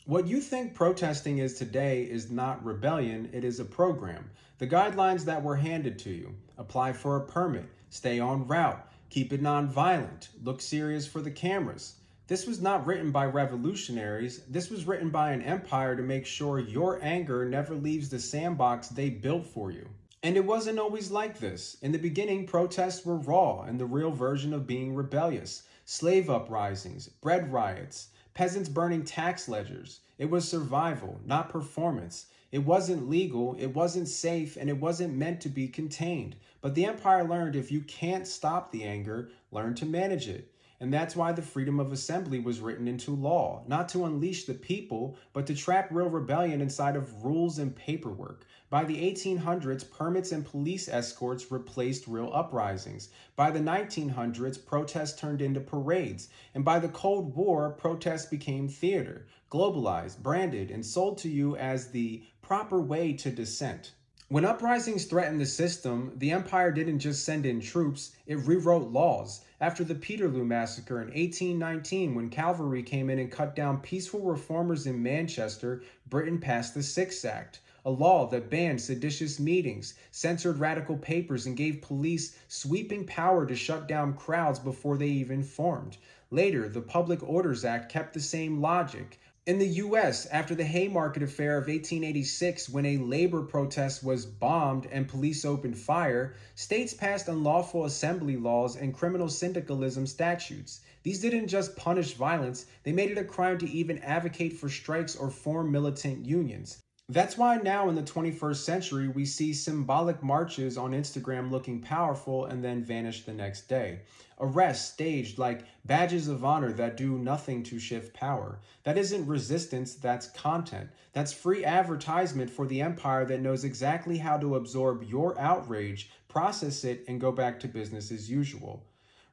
What you think protesting is today is not rebellion, it is a program. The guidelines that were handed to you: apply for a permit, stay on route, keep it nonviolent, look serious for the cameras. This was not written by revolutionaries, this was written by an empire to make sure your anger never leaves the sandbox they built for you. And it wasn't always like this. In the beginning, protests were raw and the real version of being rebellious. Slave uprisings, bread riots, peasants burning tax ledgers. It was survival, not performance. It wasn't legal, it wasn't safe, and it wasn't meant to be contained. But the empire learned if you can't stop the anger, learn to manage it. And that's why the freedom of assembly was written into law, not to unleash the people, but to trap real rebellion inside of rules and paperwork. By the 1800s, permits and police escorts replaced real uprisings. By the 1900s, protests turned into parades. And by the Cold War, protests became theater, globalized, branded, and sold to you as the proper way to dissent. When uprisings threatened the system, the empire didn't just send in troops, it rewrote laws. After the Peterloo Massacre in 1819, when cavalry came in and cut down peaceful reformers in Manchester, Britain passed the Six Act, a law that banned seditious meetings, censored radical papers, and gave police sweeping power to shut down crowds before they even formed. Later, the Public Orders Act kept the same logic. In the US, after the Haymarket Affair of 1886, when a labor protest was bombed and police opened fire, states passed unlawful assembly laws and criminal syndicalism statutes. These didn't just punish violence, they made it a crime to even advocate for strikes or form militant unions. That's why now in the 21st century, we see symbolic marches on Instagram looking powerful and then vanish the next day. Arrests staged like badges of honor that do nothing to shift power. That isn't resistance, that's content. That's free advertisement for the empire that knows exactly how to absorb your outrage, process it, and go back to business as usual.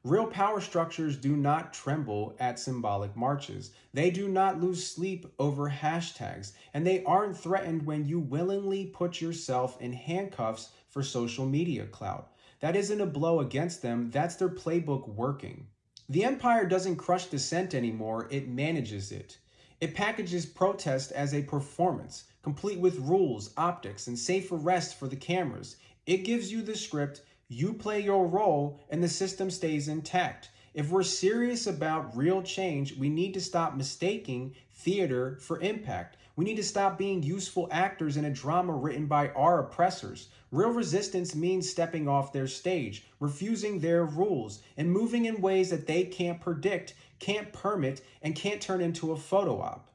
Real power structures do not tremble at symbolic marches. They do not lose sleep over hashtags, and they aren't threatened when you willingly put yourself in handcuffs for social media clout. That isn't a blow against them, that's their playbook working. The empire doesn't crush dissent anymore, it manages it. It packages protest as a performance, complete with rules, optics, and safe arrest for the cameras. It gives you the script, you play your role, and the system stays intact. If we're serious about real change, we need to stop mistaking theater for impact. We need to stop being useful actors in a drama written by our oppressors. Real resistance means stepping off their stage, refusing their rules, and moving in ways that they can't predict, can't permit, and can't turn into a photo op.